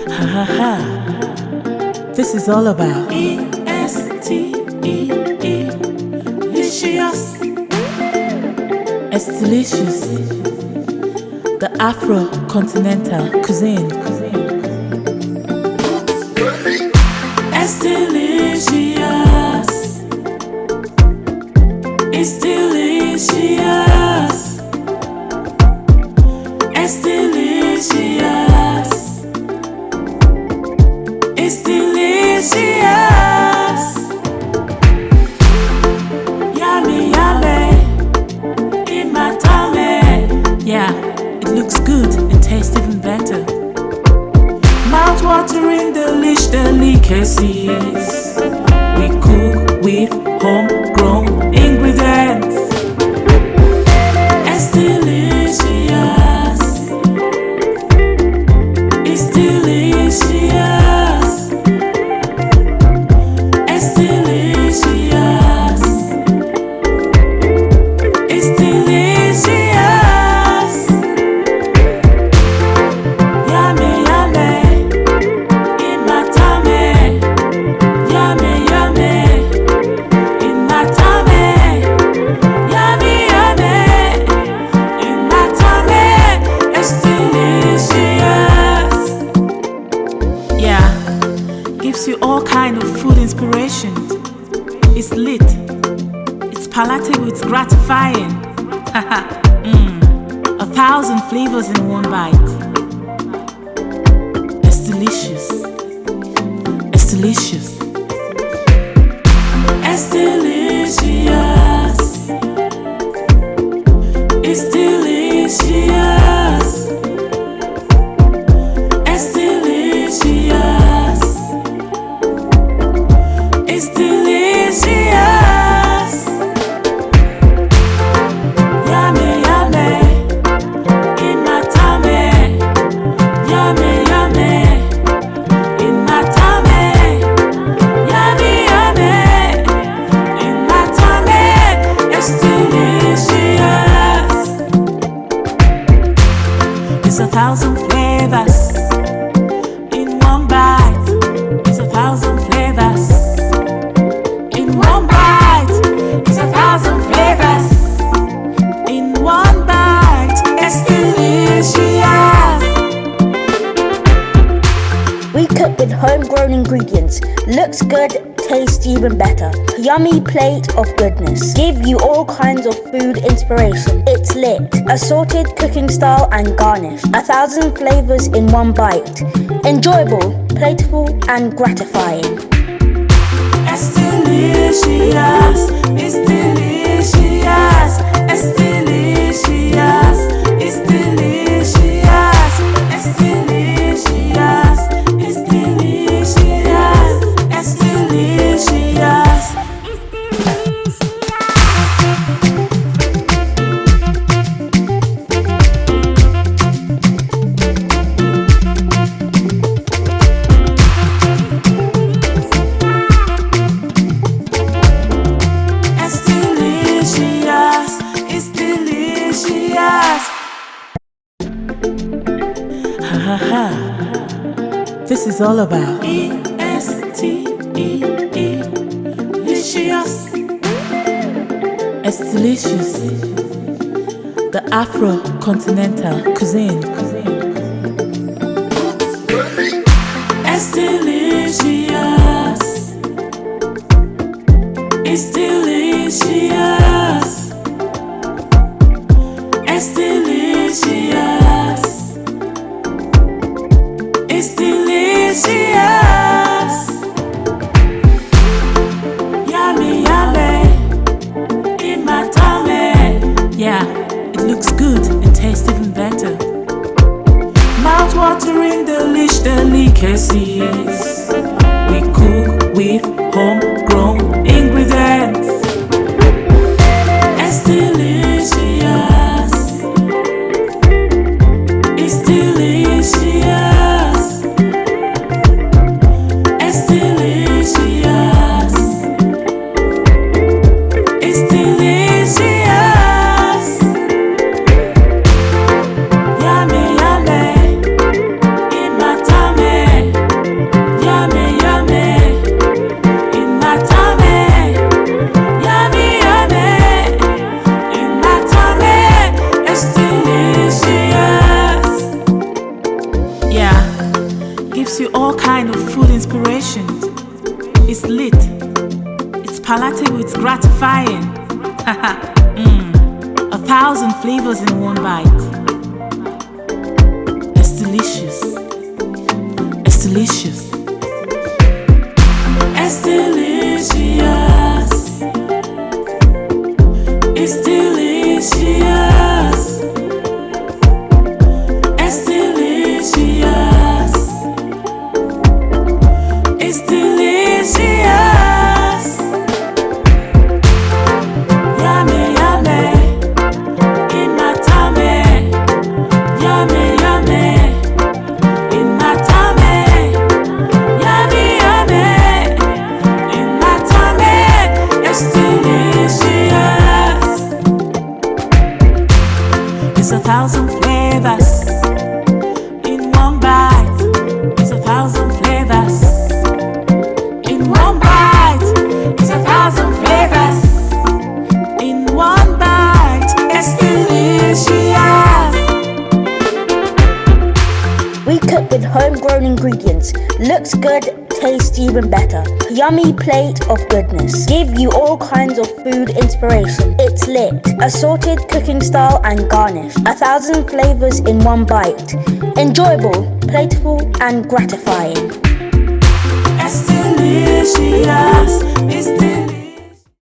Ha ha ha. This is all about EsteeLicious. EsteeLicious, the Afro-continental cuisine. EsteeLicious, EsteeLicious, EsteeLicious, EsteeLicious. Yummy, yummy, in my tummy. Yeah, it looks good and tastes even better. Mouth-watering delicacies. We cook with homegrown ingredients. EsteeLicious, EsteeLicious, EsteeLicious, EsteeLicious. Yummy, yummy, in my tummy. Yummy, yummy, in my tummy. Yummy, yummy, in my tummy. EsteeLicious. Yeah, gives you all kind of food inspiration. It's lit, it's palatable, it's gratifying. 1,000 flavors in one bite. EsteeLicious, EsteeLicious, EsteeLicious, EsteeLicious, EsteeLicious, EsteeLicious. Yummy, yummy, in my tummy. Yummy, yummy, in my tummy. Yummy, yummy, in my tummy. EsteeLicious. It's 1,000 flavors in one bite. It's 1,000 flavors in one bite. It's 1,000 flavors in one bite. EsteeLicious. We cook with homegrown ingredients. Looks good, tastes even better. Yummy plate of goodness. Give you all kinds of food inspiration. It's lit. Assorted cooking style and garnish. 1,000 flavors in one bite. Enjoyable, playful and gratifying. EsteeLicious, EsteeLicious, EsteeLicious, EsteeLicious, EsteeLicious, EsteeLicious, EsteeLicious. EsteeLicious, EsteeLicious. Ha ha ha. This is all about EsteeLicious. EsteeLicious, the Afro-continental cuisine. EsteeLicious, EsteeLicious, EsteeLicious, EsteeLicious. Yummy, yummy, in my tummy. Yeah, it looks good and tastes even better. Mouth-watering delicacies. We cook with homegrown ingredients. EsteeLicious, EsteeLicious, EsteeLicious, EsteeLicious. Yummy, yummy, you all kind of food inspiration. It's lit, it's palatable, it's gratifying. 1,000 flavors in one bite. EsteeLicious, EsteeLicious, EsteeLicious, EsteeLicious, EsteeLicious, EsteeLicious. Yummy, yummy, in my tummy. Yummy, yummy, in my tummy. Yummy, yummy, in my tummy. EsteeLicious. It's 1,000 flavors in one bite. It's 1,000 flavors in one bite. It's 1,000 flavors in one bite. EsteeLicious. We cook with homegrown ingredients. Looks good, tastes even better. Yummy plate of goodness. Give you all kinds of food inspiration. It's lit. Assorted cooking style and garnish. 1,000 flavors in one bite. Enjoyable, playful and gratifying. EsteeLicious, EsteeLicious.